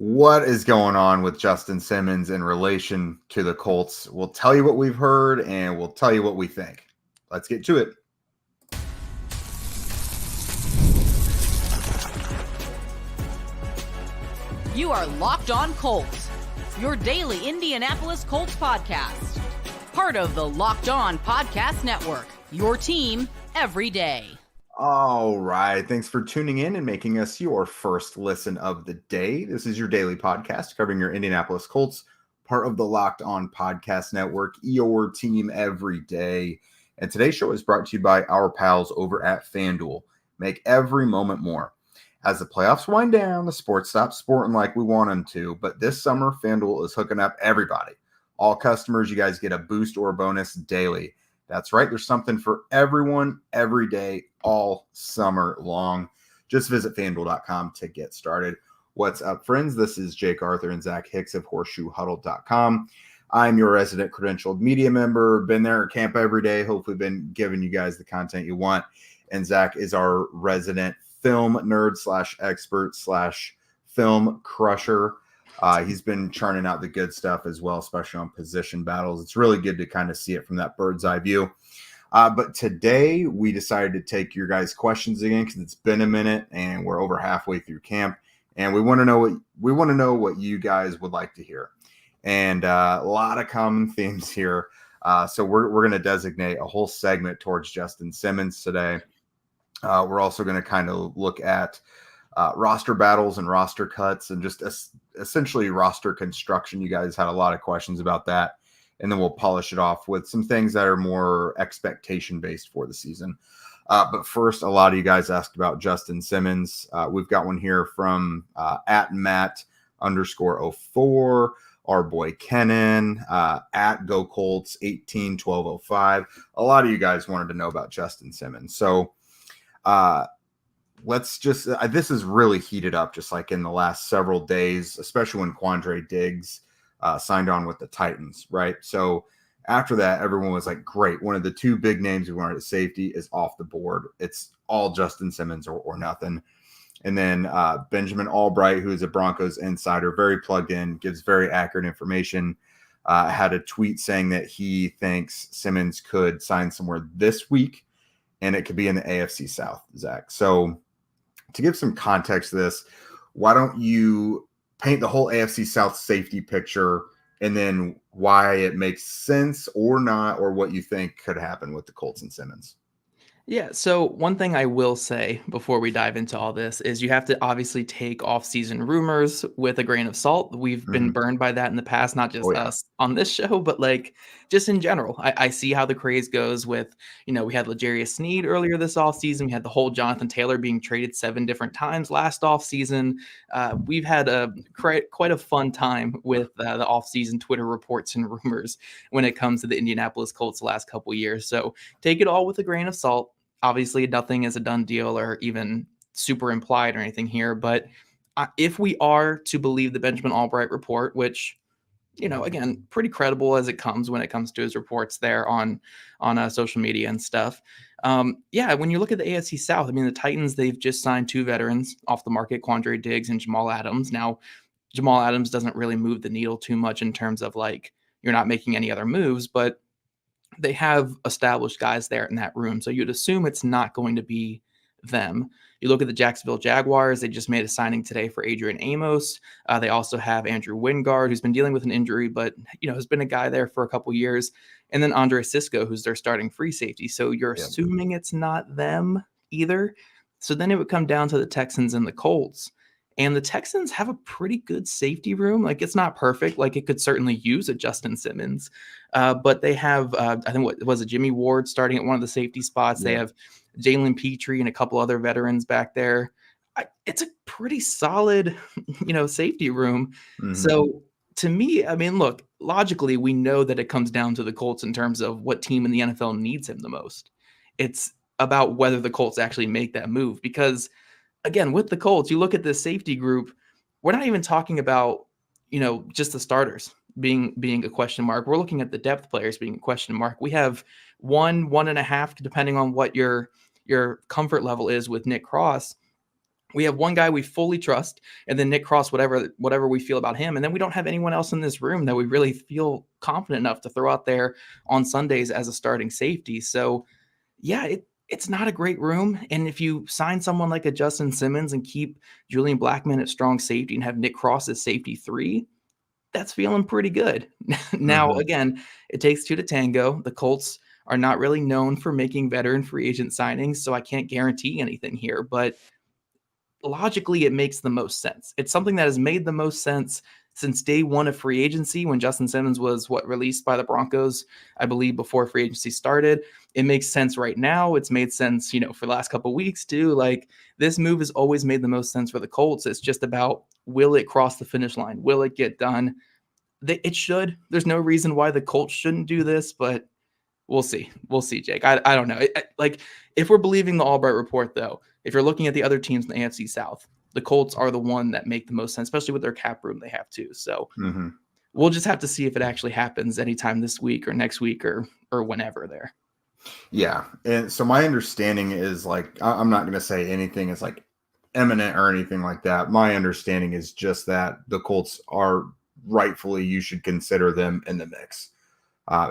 What is going on with Justin Simmons in relation to the Colts? We'll tell you what we've heard and we'll tell you what we think. Let's get to it. You are Locked On Colts, your daily Indianapolis Colts podcast. Part of the Locked On Podcast Network, your team every day. All right. Thanks for tuning in and making us your first listen of the day. This is your daily podcast covering your Indianapolis Colts, part of the Locked On Podcast Network, your team every day. And today's show is brought to you by our pals over at FanDuel. Make every moment more. As the playoffs wind down, the sports stop sporting like we want them to. But this summer, FanDuel is hooking up everybody. All customers, you guys get a boost or a bonus daily. That's right. There's something for everyone every day, all summer long. Just visit FanDuel.com to get started. What's up, friends? This is Jake Arthur and Zach Hicks of HorseshoeHuddle.com. I'm your resident credentialed media member. Been there at camp every day. Hopefully been giving you guys the content you want. And Zach is our resident film nerd / expert / film crusher. He's been churning out the good stuff as well, especially on position battles. It's really good to kind of see it from that bird's eye view. But today we decided to take your guys' questions again because it's been a minute and we're over halfway through camp, and we want to know what you guys would like to hear. And a lot of common themes here. So we're going to designate a whole segment towards Justin Simmons today. We're also going to kind of look at roster battles and roster cuts and just essentially roster construction. You guys had a lot of questions about that. And then we'll polish it off with some things that are more expectation based for the season. But first, a lot of you guys asked about Justin Simmons. We've got one here from at Matt_04, our boy Kenan, at Go Colts 181205. A lot of you guys wanted to know about Justin Simmons. So let's just this is really heated up just like in the last several days, especially when Quandre Diggs signed on with the Titans, right? So after that, everyone was like, great, one of the two big names we wanted at safety is off the board. It's all Justin Simmons or nothing. And then Benjamin Albright, who is a Broncos insider, very plugged in, gives very accurate information, had a tweet saying that he thinks Simmons could sign somewhere this week, and it could be in the AFC South, Zach. So to give some context to this, why don't you paint the whole AFC South safety picture and then why it makes sense or not, or what you think could happen with the Colts and Simmons? Yeah, so one thing I will say before we dive into all this is you have to obviously take off-season rumors with a grain of salt. We've been burned by that in the past, not just us on this show, but like just in general. I see how the craze goes with, we had L'Jarius Sneed earlier this offseason. We had the whole Jonathan Taylor being traded 7 different times last offseason. We've had quite a fun time with the offseason Twitter reports and rumors when it comes to the Indianapolis Colts the last couple years. So take it all with a grain of salt. Obviously, nothing is a done deal or even super implied or anything here. But if we are to believe the Benjamin Albright report, which, again, pretty credible as it comes when it comes to his reports there on social media and stuff. When you look at the AFC South, I mean, the Titans, they've just signed 2 veterans off the market, Quandre Diggs and Jamal Adams. Now, Jamal Adams doesn't really move the needle too much in terms of like you're not making any other moves, but they have established guys there in that room. So you'd assume it's not going to be them. You look at the Jacksonville Jaguars, they just made a signing today for Adrian Amos. They also have Andrew Wingard, who's been dealing with an injury, but has been a guy there for a couple years. And then Andre Sisco, who's their starting free safety. So you're assuming it's not them either. So then it would come down to the Texans and the Colts. And the Texans have a pretty good safety room. Like, it's not perfect. Like, it could certainly use a Justin Simmons. But they have, I think, what was it, Jimmy Ward starting at one of the safety spots. Yeah. They have Jalen Petrie and a couple other veterans back there. It's a pretty solid, safety room. Mm-hmm. So to me, I mean, look, logically, we know that it comes down to the Colts in terms of what team in the NFL needs him the most. It's about whether the Colts actually make that move because, again, with the Colts, you look at this safety group, we're not even talking about, just the starters being a question mark. We're looking at the depth players being a question mark. We have 1.5, depending on what your comfort level is with Nick Cross. We have one guy we fully trust, and then Nick Cross, whatever we feel about him. And then we don't have anyone else in this room that we really feel confident enough to throw out there on Sundays as a starting safety. So yeah, it's not a great room. And if you sign someone like a Justin Simmons and keep Julian Blackmon at strong safety and have Nick Cross as safety 3, that's feeling pretty good. Now, again, it takes 2 to tango. The Colts are not really known for making veteran free agent signings, so I can't guarantee anything here, but logically it makes the most sense. It's something that has made the most sense since day one of free agency, when Justin Simmons was released by the Broncos, I believe, before free agency started. It makes sense right now. It's made sense, for the last couple of weeks too. Like, this move has always made the most sense for the Colts. It's just about, will it cross the finish line? Will it get done? It should. There's no reason why the Colts shouldn't do this, but we'll see. We'll see, Jake. I don't know. If we're believing the Albright report, though, if you're looking at the other teams in the AFC South, the Colts are the one that make the most sense, especially with their cap room they have too. So we'll just have to see if it actually happens anytime this week or next week or whenever there. Yeah. And so my understanding is, like, I'm not going to say anything is like imminent or anything like that. My understanding is just that the Colts are rightfully, you should consider them in the mix.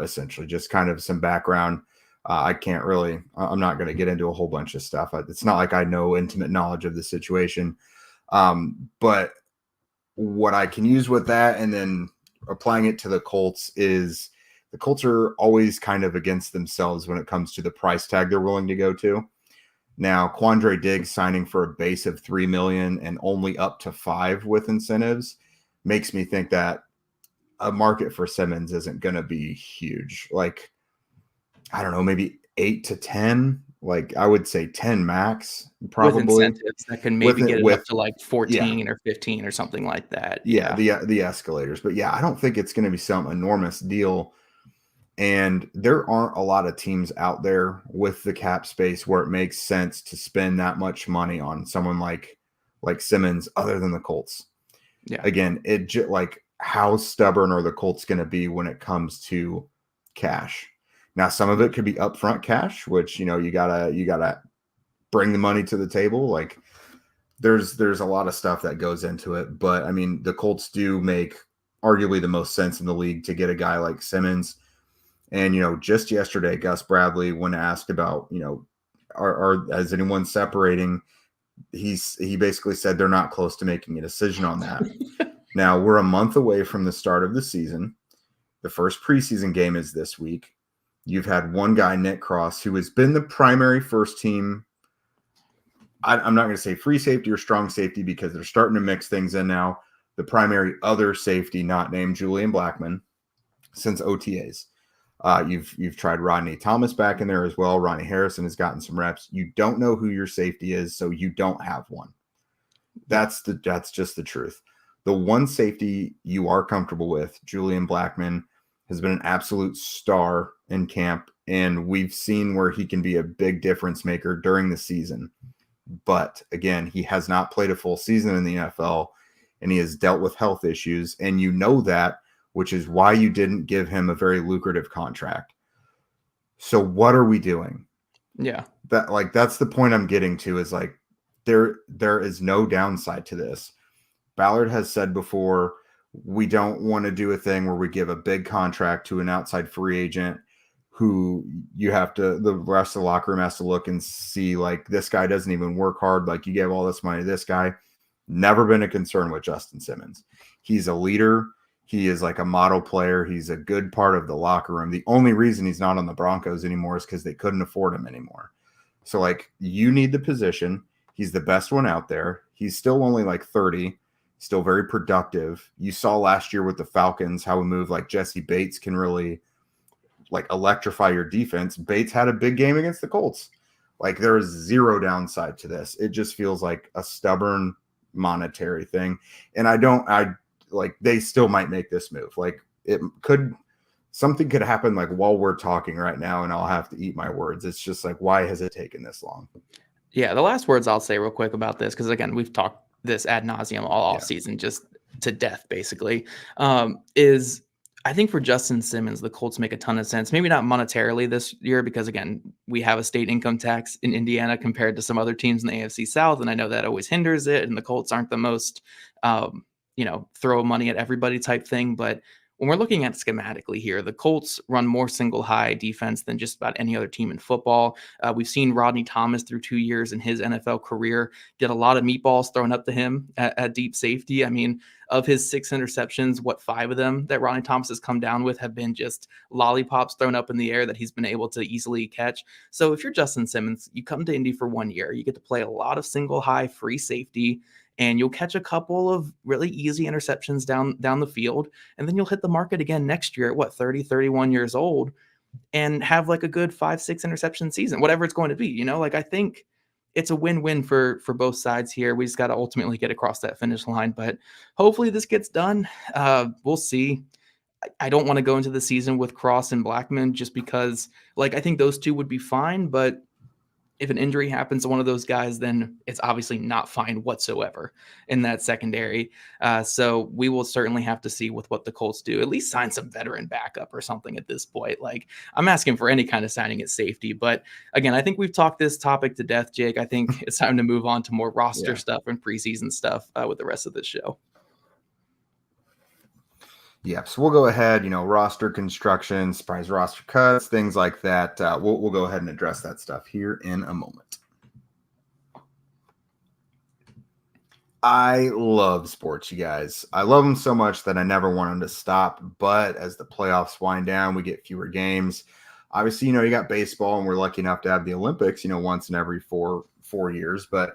Essentially, just kind of some background. I'm not going to get into a whole bunch of stuff. It's not like I know intimate knowledge of the situation. But what I can use with that and then applying it to the Colts is the Colts are always kind of against themselves when it comes to the price tag they're willing to go to. Now, Quandre Diggs signing for a base of $3 million and only up to $5 million with incentives makes me think that a market for Simmons isn't going to be huge. Like, I don't know, maybe 8 to 10. Like, I would say 10 max, probably. With incentives that can maybe get it up to like 14 or 15 or something like that. Yeah, the escalators. But yeah, I don't think it's going to be some enormous deal. And there aren't a lot of teams out there with the cap space where it makes sense to spend that much money on someone like Simmons other than the Colts. Yeah. Again, how stubborn are the Colts going to be when it comes to cash? Now, some of it could be upfront cash, which, you gotta bring the money to the table. Like, there's a lot of stuff that goes into it. But I mean, the Colts do make arguably the most sense in the league to get a guy like Simmons. And, just yesterday, Gus Bradley, when asked about, is anyone separating, he basically said they're not close to making a decision on that. Now, we're a month away from the start of the season. The first preseason game is this week. You've had one guy, Nick Cross, who has been the primary first team. I'm not going to say free safety or strong safety because they're starting to mix things in now. The primary other safety, not named Julian Blackmon, since OTAs. You've tried Rodney Thomas back in there as well. Ronnie Harrison has gotten some reps. You don't know who your safety is, so you don't have one. That's just the truth. The one safety you are comfortable with, Julian Blackmon, has been an absolute star in camp, and we've seen where he can be a big difference maker during the season. But again, he has not played a full season in the NFL, and he has dealt with health issues, and you know that, which is why you didn't give him a very lucrative contract. So what are we doing? Yeah. That's the point I'm getting to, is like, there is no downside to this. Ballard has said before, we don't want to do a thing where we give a big contract to an outside free agent who the rest of the locker room has to look and see, like, this guy doesn't even work hard. Like, you gave all this money to this guy. Never been a concern with Justin Simmons. He's a leader. He is like a model player. He's a good part of the locker room. The only reason he's not on the Broncos anymore is because they couldn't afford him anymore. So, like, you need the position. He's the best one out there. He's still only like 30. Still very productive. You saw last year with the Falcons how a move like Jesse Bates can really, like, electrify your defense. Bates had a big game against the Colts. Like, there is zero downside to this. It just feels like a stubborn monetary thing. And they still might make this move. Like, something could happen like while we're talking right now, and I'll have to eat my words. It's just like, why has it taken this long? Yeah, the last words I'll say real quick about this, because again, we've talked this ad nauseum all off season, just to death, basically, is I think for Justin Simmons, the Colts make a ton of sense. Maybe not monetarily this year because, again, we have a state income tax in Indiana compared to some other teams in the AFC South, and I know that always hinders it, and the Colts aren't the most, throw money at everybody type thing. But when we're looking at schematically here, the Colts run more single high defense than just about any other team in football. We've seen Rodney Thomas through 2 years in his NFL career get a lot of meatballs thrown up to him at deep safety. I mean, of his 6 interceptions, 5 of them that Rodney Thomas has come down with have been just lollipops thrown up in the air that he's been able to easily catch. So if you're Justin Simmons, you come to Indy for 1 year, you get to play a lot of single high free safety, and you'll catch a couple of really easy interceptions down the field, and then you'll hit the market again next year at 30, 31 years old and have like a good 5-6 interception season, whatever it's going to be. I think it's a win-win for both sides here. We just got to ultimately get across that finish line, but hopefully this gets done. We'll see. I don't want to go into the season with Cross and Blackman just because I think those two would be fine, but if an injury happens to one of those guys, then it's obviously not fine whatsoever in that secondary. So we will certainly have to see with what the Colts do, at least sign some veteran backup or something at this point. I'm asking for any kind of signing at safety. But again, I think we've talked this topic to death, Jake. I think it's time to move on to more roster stuff and preseason stuff with the rest of this show. Yep. So we'll go ahead, roster construction, surprise roster cuts, things like that. We'll go ahead and address that stuff here in a moment. I love sports, you guys. I love them so much that I never want them to stop. But as the playoffs wind down, we get fewer games. Obviously, you got baseball, and we're lucky enough to have the Olympics, once in every four years. But,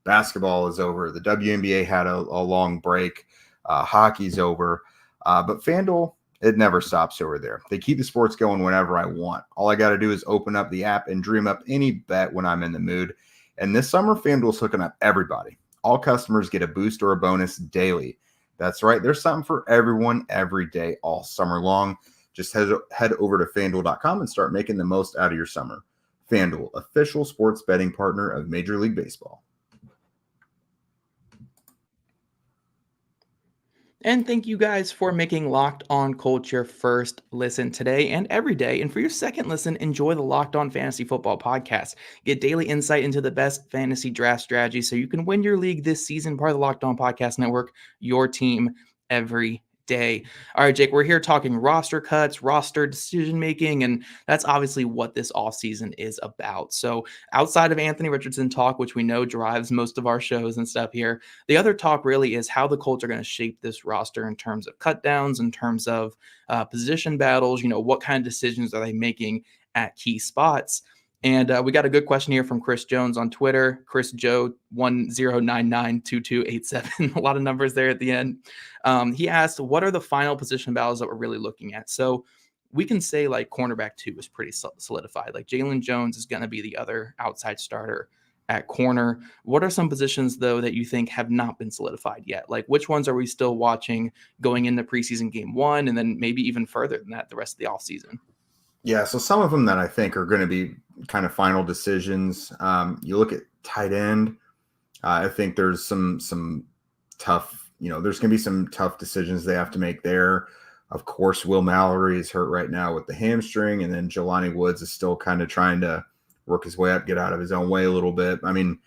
basketball is over. The WNBA had a long break. Hockey's over. But FanDuel, it never stops over there. They keep the sports going whenever I want. All I got to do is open up the app and dream up any bet when I'm in the mood. And this summer, FanDuel's hooking up everybody. All customers get a boost or a bonus daily. That's right. There's something for everyone every day, all summer long. Just head over to FanDuel.com and start making the most out of your summer. FanDuel, official sports betting partner of Major League Baseball. And thank you guys for making Locked On Colts your first listen today and every day. And for your second listen, enjoy the Locked On Fantasy Football podcast. Get daily insight into the best fantasy draft strategies so you can win your league this season. Part of the Locked On Podcast Network, your team every day. All right, Jake, we're here talking roster cuts, roster decision-making, and that's obviously what this offseason is about. So outside of Anthony Richardson talk, which we know drives most of our shows and stuff here, the other talk really is how the Colts are going to shape this roster in terms of cut downs, in terms of position battles, what kind of decisions are they making at key spots. And we got a good question here from Chris Jones on Twitter. Chris Joe 10992287. A lot of numbers there at the end. He asked, what are the final position battles that we're really looking at? So we can say cornerback 2 is pretty solidified. Jalen Jones is going to be the other outside starter at corner. What are some positions, though, that you think have not been solidified yet? Which ones are we still watching going into preseason game 1 and then maybe even further than that the rest of the offseason? Yeah, so some of them that I think are going to be kind of final decisions. You look at tight end. I think there's some tough, there's going to be some tough decisions they have to make there. Of course, Will Mallory is hurt right now with the hamstring, and then Jelani Woods is still kind of trying to work his way up, get out of his own way a little bit. I mean,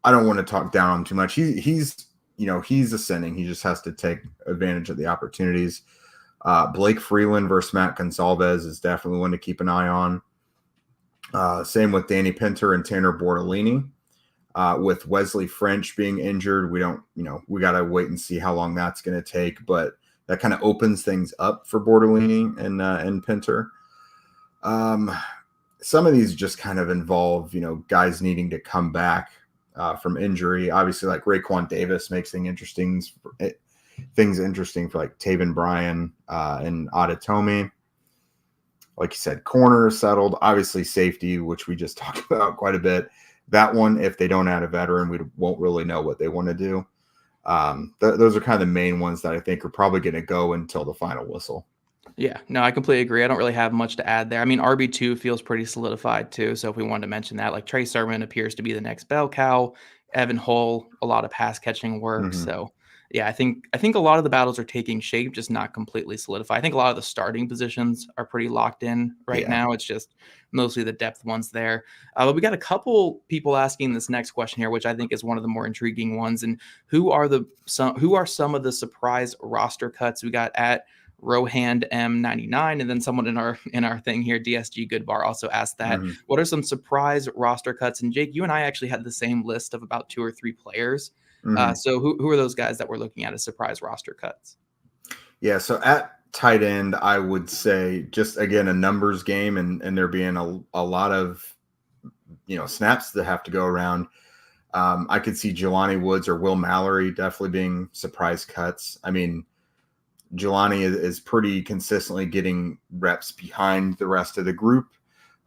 I don't want to talk down on him too much. He's ascending. He just has to take advantage of the opportunities. Blake Freeland versus Matt Gonsalves is definitely one to keep an eye on. Same with Danny Pinter and Tanner Bortolini. With Wesley French being injured, we got to wait and see how long that's going to take, but that kind of opens things up for Bortolini and Pinter. Some of these just kind of involve, guys needing to come back from injury. Obviously, Raekwon Davis makes things interesting for Taven Bryan and Adetomi. Like you said, corner settled. Obviously, safety, which we just talked about quite a bit. That one, if they don't add a veteran, we won't really know what they want to do. Those are kind of the main ones that I think are probably going to go until the final whistle. Yeah, no, I completely agree. I don't really have much to add there. I mean, RB2 feels pretty solidified too. So if we wanted to mention that, Trey Sermon appears to be the next bell cow. Evan Hull, a lot of pass catching work. Mm-hmm. So Yeah, I think a lot of the battles are taking shape, just not completely solidified. I think a lot of the starting positions are pretty locked in right Yeah. now. It's just mostly the depth ones there. But we got a couple people asking this next question here, which I think is one of the more intriguing ones. And who are some of the surprise roster cuts? We got at Rohand M99, and then someone in our thing here, DSG Goodbar, also asked that. Mm-hmm. What are some surprise roster cuts? And Jake, you and I actually had the same list of about 2 or 3 players. Mm-hmm. So who are those guys that we're looking at as surprise roster cuts? Yeah, so at tight end, I would say just again a numbers game, and there being a lot of snaps that have to go around. I could see Jelani Woods or Will Mallory definitely being surprise cuts. I mean, Jelani is pretty consistently getting reps behind the rest of the group.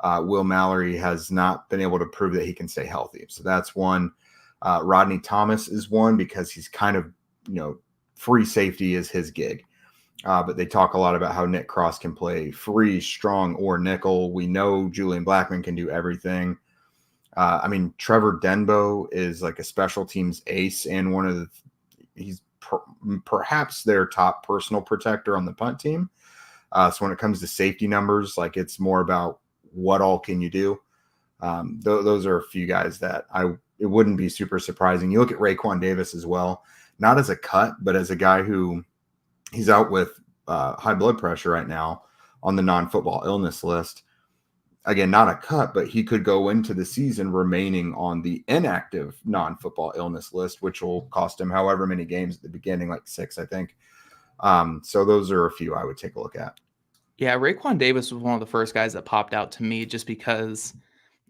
Will Mallory has not been able to prove that he can stay healthy, so that's one. Rodney Thomas is one because he's kind of, free safety is his gig. But they talk a lot about how Nick Cross can play free, strong, or nickel. We know Julian Blackman can do everything. Trevor Denbo is like a special teams ace and he's perhaps their top personal protector on the punt team. So when it comes to safety numbers, like it's more about what all can you do. Those are a few guys that it wouldn't be super surprising. You look at Raekwon Davis as well, not as a cut, but as a guy who he's out with high blood pressure right now on the non-football illness list. Again, not a cut, but he could go into the season remaining on the inactive non-football illness list, which will cost him however many games at the beginning, like 6, I think. So those are a few I would take a look at. Yeah, Raekwon Davis was one of the first guys that popped out to me just because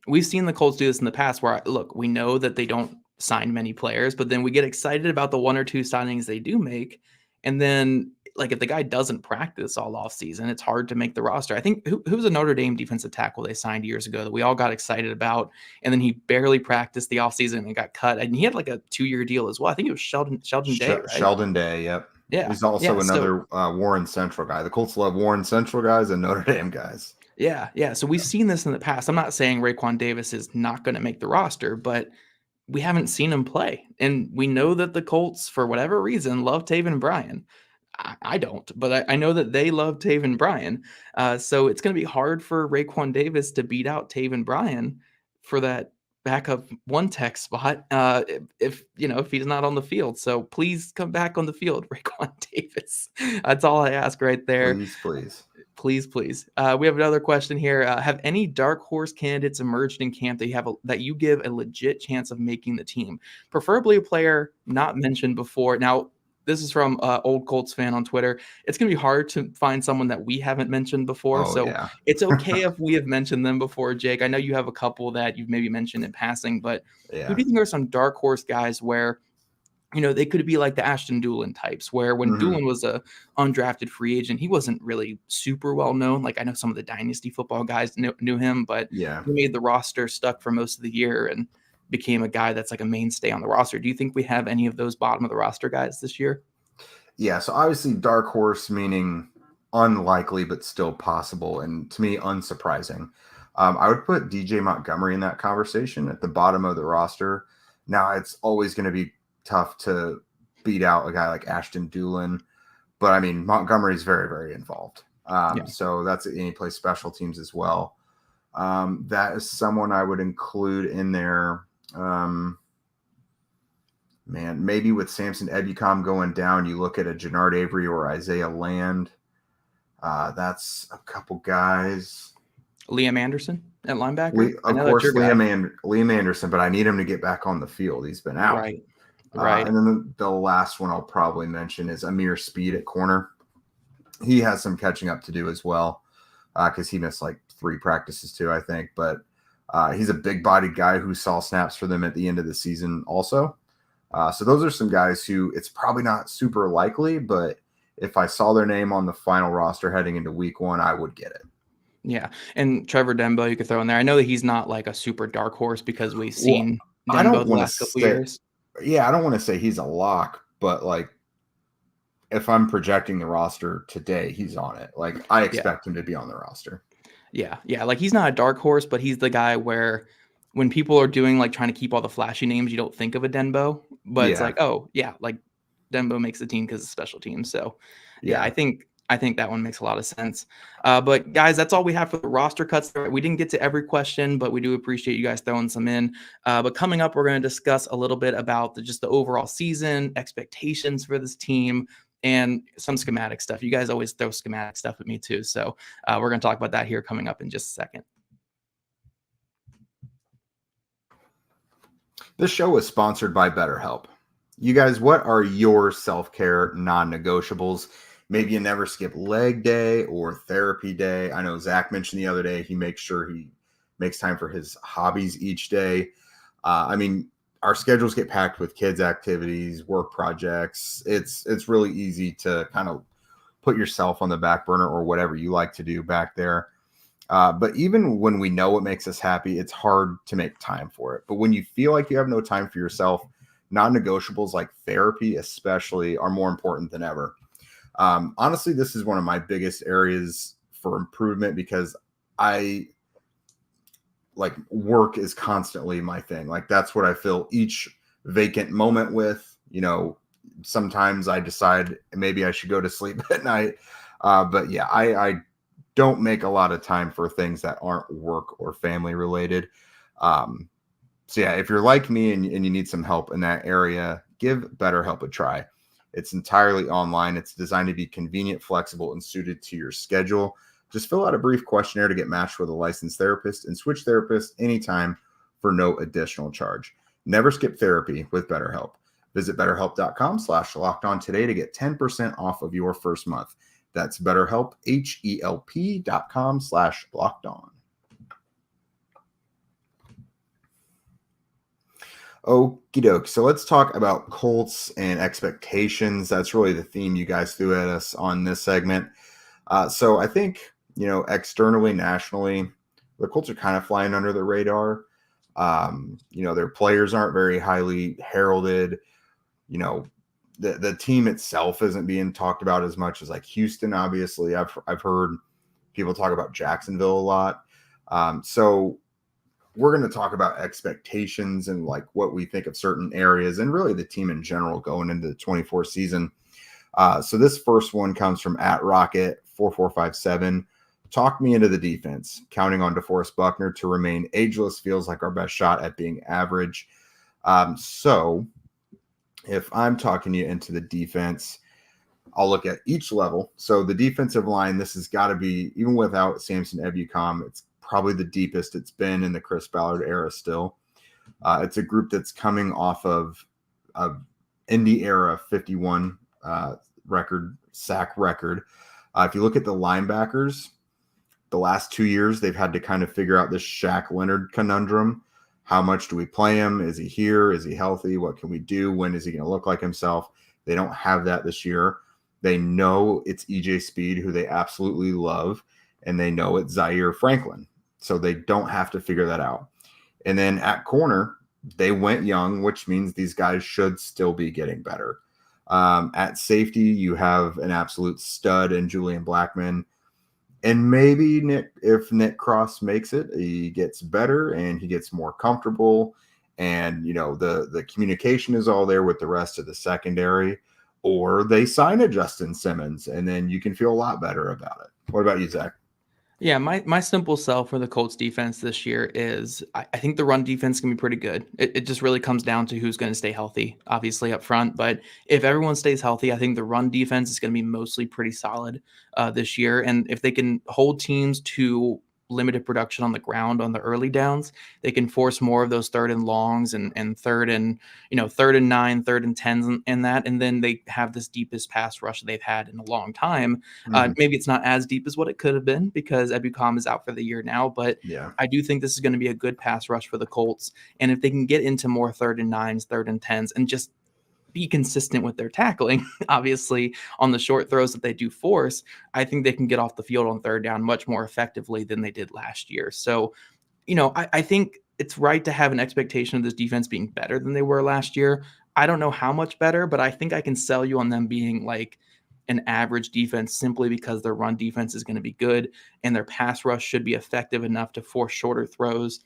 we've seen the Colts do this in the past where, look, we know that they don't sign many players, but then we get excited about the 1 or 2 signings they do make. And then, like, if the guy doesn't practice all off season, it's hard to make the roster. I think who's a Notre Dame defensive tackle they signed years ago that we all got excited about, and then he barely practiced the offseason and got cut. And he had like a 2-year deal as well. I think it was Sheldon Day, right? Sheldon Day, yep. Yeah. He's also another Warren Central guy. The Colts love Warren Central guys and Notre Dame guys. Yeah. So we've seen this in the past. I'm not saying Raekwon Davis is not going to make the roster, but we haven't seen him play. And we know that the Colts, for whatever reason, love Taven Bryan. I don't, but I know that they love Taven Bryan. So it's going to be hard for Raekwon Davis to beat out Taven Bryan for that backup 1 tech spot if he's not on the field. So please come back on the field, Raekwon Davis. That's all I ask right there. Please. We have another question here. Have any dark horse candidates emerged in camp that you give a legit chance of making the team? Preferably a player not mentioned before. Now, this is from Old Colts fan on Twitter. It's going to be hard to find someone that we haven't mentioned before. It's okay if we have mentioned them before, Jake. I know you have a couple that you've maybe mentioned in passing, but who do you think are some dark horse guys where, they could be like the Ashton Doolin types, where when Doolin was a undrafted free agent, he wasn't really super well known. Like I know some of the dynasty football guys knew him, but he made the roster, stuck for most of the year, and became a guy that's like a mainstay on the roster. Do you think we have any of those bottom of the roster guys this year? Yeah, so obviously dark horse meaning unlikely but still possible, and to me unsurprising. I would put DJ Montgomery in that conversation at the bottom of the roster. Now it's always going to be tough to beat out a guy like Ashton Doolin, but I mean Montgomery is very, very involved. So that's he plays special teams as well. That is someone I would include in there. Maybe with Samson Ebukam going down, you look at a Jannard Avery or Isaiah Land. That's a couple guys. Liam Anderson at linebacker? Of course, Liam Anderson, but I need him to get back on the field. He's been out. Right. And then the last one I'll probably mention is Amir Speed at corner. He has some catching up to do as well because he missed like 3 practices too, I think. But he's a big-bodied guy who saw snaps for them at the end of the season also. So those are some guys who it's probably not super likely, but if I saw their name on the final roster heading into week 1, I would get it. Yeah. And Trevor Denbo, you could throw in there. I know that he's not like a super dark horse because we've seen Denbo the last couple years. Yeah, I don't want to say he's a lock, but like if I'm projecting the roster today, he's on it. Like I expect him to be on the roster. Yeah. Like he's not a dark horse, but he's the guy where when people are doing like trying to keep all the flashy names, you don't think of a Denbo, but it's like, oh yeah, like Dembo makes the team because of special teams. So yeah, I think that one makes a lot of sense. But guys, that's all we have for the roster cuts. We didn't get to every question, but we do appreciate you guys throwing some in. But coming up, we're going to discuss a little bit about just the overall season, expectations for this team, and some schematic stuff. You guys always throw schematic stuff at me too. So we're going to talk about that here coming up in just a second. This show is sponsored by Betterhelp. You guys, what are your self-care non-negotiables? Maybe you never skip leg day or therapy day. I know Zach mentioned the other day he makes sure he makes time for his hobbies each day. I mean, our schedules get packed with kids' activities, work projects. It's really easy to kind of put yourself on the back burner or whatever you like to do back there. But even when we know what makes us happy, it's hard to make time for it. But when you feel like you have no time for yourself, non-negotiables like therapy especially are more important than ever. Honestly, this is one of my biggest areas for improvement because work is constantly my thing. Like that's what I fill each vacant moment with. You know, sometimes I decide maybe I should go to sleep at night. But yeah, I don't make a lot of time for things that aren't work or family related. So yeah, if you're like me and you need some help in that area, give BetterHelp a try. It's entirely online. It's designed to be convenient, flexible, and suited to your schedule. Just fill out a brief questionnaire to get matched with a licensed therapist and switch therapists anytime for no additional charge. Never skip therapy with BetterHelp. Visit betterhelp.com/lockedon today to get 10% off of your first month. That's BetterHelp, HELP.com/lockedon. Okie doke. So let's talk about Colts and expectations. That's really the theme you guys threw at us on this segment. So I think, externally, nationally, the Colts are kind of flying under the radar. Their players aren't very highly heralded. The team itself isn't being talked about as much as like Houston. Obviously, I've heard people talk about Jacksonville a lot. So we're going to talk about expectations and like what we think of certain areas and really the team in general going into the 24 season. So this first one comes from @Rocket4457. Talk me into the defense. Counting on DeForest Buckner to remain ageless feels like our best shot at being average. So if I'm talking you into the defense, I'll look at each level. So the defensive line, this has got to be, even without Samson Ebukam, it's probably the deepest it's been in the Chris Ballard era still. It's a group that's coming off of Indy era 51 sack record. If you look at the linebackers, the last 2 years, they've had to kind of figure out this Shaq Leonard conundrum. How much do we play him? Is he here? Is he healthy? What can we do? When is he going to look like himself? They don't have that this year. They know it's EJ Speed, who they absolutely love, and they know it's Zaire Franklin. So they don't have to figure that out. And then at corner, they went young, which means these guys should still be getting better. At safety, you have an absolute stud in Julian Blackmon. And maybe if Nick Cross makes it, he gets better and he gets more comfortable. And, the communication is all there with the rest of the secondary. Or they sign a Justin Simmons, and then you can feel a lot better about it. What about you, Zach? Yeah, my simple sell for the Colts defense this year is I think the run defense can be pretty good. It just really comes down to who's going to stay healthy, obviously up front. But if everyone stays healthy, I think the run defense is going to be mostly pretty solid this year. And if they can hold teams to limited production on the ground on the early downs, they can force more of those third and longs and third and 9, 3rd and 10s and that, and then they have this deepest pass rush they've had in a long time. Maybe it's not as deep as what it could have been because Ebukam is out for the year now, but yeah, I do think this is going to be a good pass rush for the Colts. And if they can get into more 3rd and 9s, 3rd and 10s, and just be consistent with their tackling, obviously on the short throws that they do force, I think they can get off the field on 3rd down much more effectively than they did last year. So, I think it's right to have an expectation of this defense being better than they were last year. I don't know how much better, but I think I can sell you on them being like an average defense simply because their run defense is going to be good and their pass rush should be effective enough to force shorter throws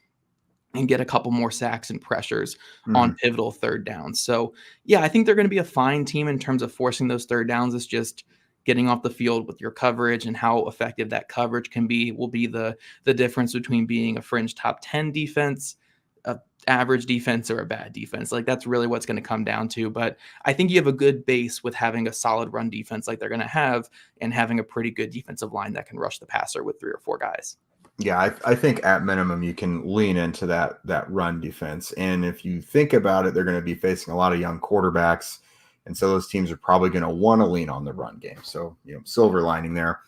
and get a couple more sacks and pressures on pivotal third downs. So, yeah, I think they're going to be a fine team in terms of forcing those third downs. It's just getting off the field with your coverage and how effective that coverage can be will be the difference between being a fringe top 10 defense, a average defense, or a bad defense. Like, that's really what's going to come down to. But I think you have a good base with having a solid run defense like they're going to have, and having a pretty good defensive line that can rush the passer with 3 or 4 guys. Yeah, I think at minimum you can lean into that run defense. And if you think about it, they're going to be facing a lot of young quarterbacks. And so those teams are probably going to want to lean on the run game. So, silver lining there.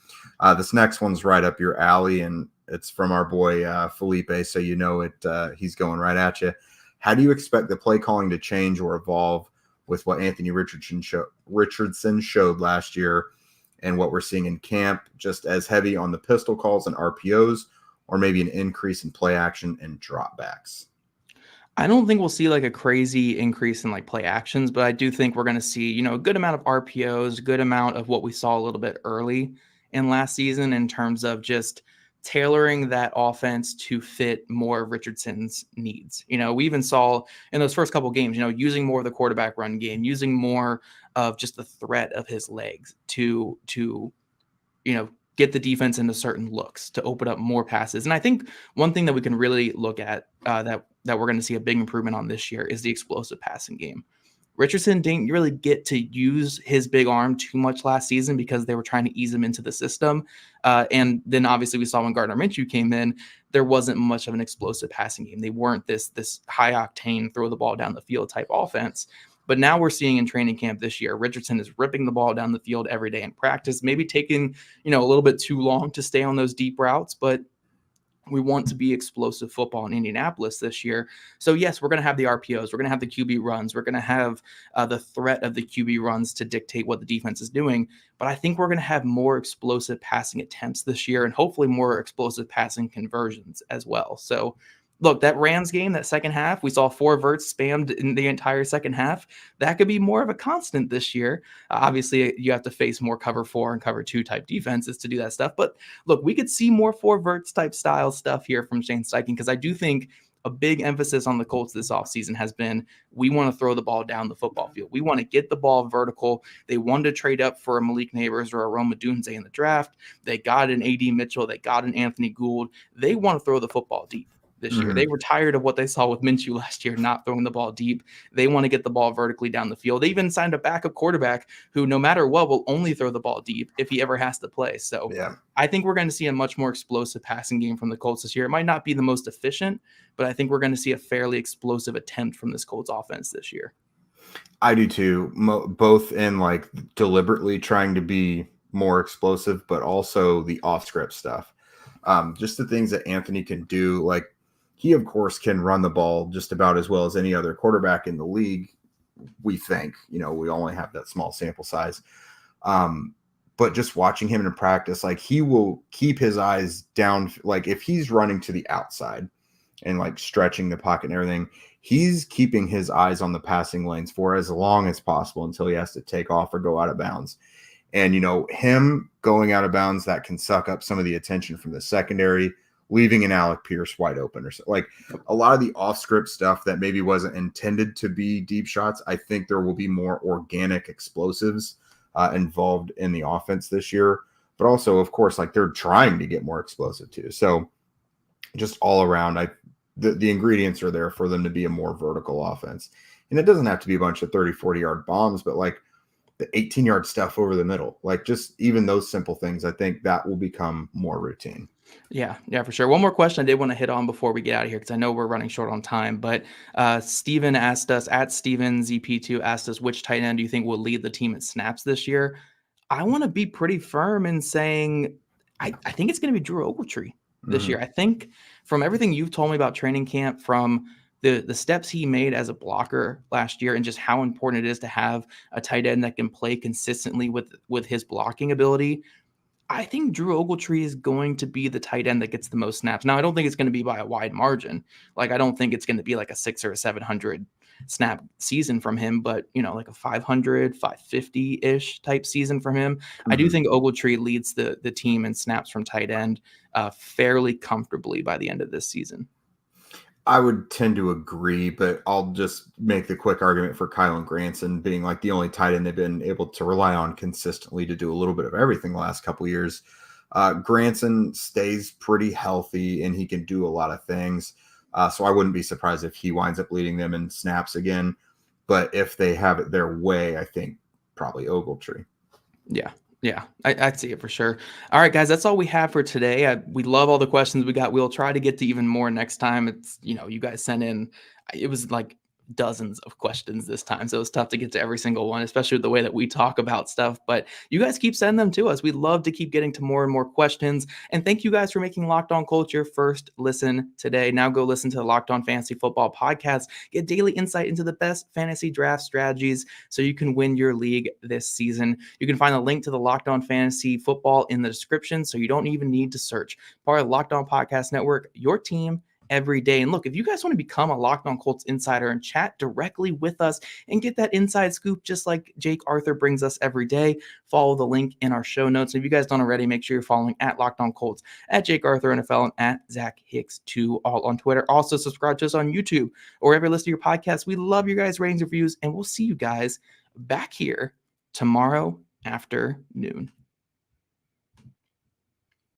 This next one's right up your alley, and it's from our boy Felipe. So he's going right at you. How do you expect the play calling to change or evolve with what Anthony Richardson showed last year and what we're seeing in camp, just as heavy on the pistol calls and RPOs, or maybe an increase in play action and dropbacks? I don't think we'll see like a crazy increase in like play actions, but I do think we're going to see, a good amount of RPOs, a good amount of what we saw a little bit early in last season in terms of just tailoring that offense to fit more of Richardson's needs. We even saw in those first couple of games, using more of the quarterback run game, using more of just the threat of his legs to get the defense into certain looks to open up more passes. And I think one thing that we can really look at that we're going to see a big improvement on this year is the explosive passing game. Richardson didn't really get to use his big arm too much last season because they were trying to ease him into the system. And then obviously we saw when Gardner Minshew came in, there wasn't much of an explosive passing game. They weren't this high octane, throw the ball down the field type offense. But now we're seeing in training camp this year, Richardson is ripping the ball down the field every day in practice, maybe taking, a little bit too long to stay on those deep routes, but we want to be explosive football in Indianapolis this year. So yes, we're going to have the RPOs. We're going to have the QB runs. We're going to have the threat of the QB runs to dictate what the defense is doing. But I think we're going to have more explosive passing attempts this year, and hopefully more explosive passing conversions as well. So look, that Rams game, that second half, we saw 4 verts spammed in the entire second half. That could be more of a constant this year. Obviously, you have to face more cover 4 and cover 2 type defenses to do that stuff. But look, we could see more 4 verts type style stuff here from Shane Steichen, because I do think a big emphasis on the Colts this offseason has been, we want to throw the ball down the football field. We want to get the ball vertical. They wanted to trade up for a Malik Neighbors or a Rome Odunze in the draft. They got an A.D. Mitchell. They got an Anthony Gould. They want to throw the football deep this year. They were tired of what they saw with Minshew last year, not throwing the ball deep. They want to get the ball vertically down the field. They even signed a backup quarterback who, no matter what, will only throw the ball deep if he ever has to play. So yeah, I think we're going to see a much more explosive passing game from the Colts this year. It might not be the most efficient, but I think we're going to see a fairly explosive attempt from this Colts offense this year. I do too, both in like deliberately trying to be more explosive, but also the off-script stuff. Just the things that Anthony can do, like, he, of course, can run the ball just about as well as any other quarterback in the league, we think. We only have that small sample size. But just watching him in practice, like, he will keep his eyes down. Like, if he's running to the outside and, like, stretching the pocket and everything, he's keeping his eyes on the passing lanes for as long as possible until he has to take off or go out of bounds. And, him going out of bounds, that can suck up some of the attention from the secondary, leaving an Alec Pierce wide open or so. Like, a lot of the off-script stuff that maybe wasn't intended to be deep shots, I think there will be more organic explosives involved in the offense this year. But also, of course, like, they're trying to get more explosive too. So just all around, the ingredients are there for them to be a more vertical offense. And it doesn't have to be a bunch of 30, 40-yard bombs, but like the 18-yard stuff over the middle, like just even those simple things, I think that will become more routine. Yeah, for sure. One more question I did want to hit on before we get out of here, because I know we're running short on time, but Steven asked us, at Steven ZP2 asked us, which tight end do you think will lead the team in snaps this year? I want to be pretty firm in saying I think it's going to be Drew Ogletree this year. I think from everything you've told me about training camp, from the steps he made as a blocker last year, and just how important it is to have a tight end that can play consistently with his blocking ability, I think Drew Ogletree is going to be the tight end that gets the most snaps. Now, I don't think it's going to be by a wide margin. Like, I don't think it's going to be like a 600 or 700 snap season from him, but, like a 500, 550-ish type season from him. I do think Ogletree leads the team in snaps from tight end fairly comfortably by the end of this season. I would tend to agree, but I'll just make the quick argument for Kylan Granson being like the only tight end they've been able to rely on consistently to do a little bit of everything the last couple of years. Granson stays pretty healthy and he can do a lot of things. So I wouldn't be surprised if he winds up leading them in snaps again. But if they have it their way, I think probably Ogletree. Yeah, I'd see it for sure. All right, guys, that's all we have for today. We love all the questions we got. We'll try to get to even more next time. It's, you guys sent in, it was like dozens of questions this time. So it's tough to get to every single one, especially with the way that we talk about stuff. But you guys keep sending them to us. We love to keep getting to more and more questions. And thank you guys for making Locked On Colts your first listen today. Now go listen to the Locked On Fantasy Football podcast. Get daily insight into the best fantasy draft strategies so you can win your league this season. You can find a link to the Locked On Fantasy Football in the description, so you don't even need to search. Part of the Locked On Podcast Network, your team every day. And look, if you guys want to become a Locked On Colts insider and chat directly with us and get that inside scoop just like Jake Arthur brings us every day, follow the link in our show notes. If you guys don't already, make sure you're following at Locked On Colts, at Jake Arthur NFL, and at Zach Hicks 2, all on Twitter. Also subscribe to us on YouTube or wherever you listen to your podcast. We love your guys' ratings and reviews, and we'll see you guys back here tomorrow afternoon.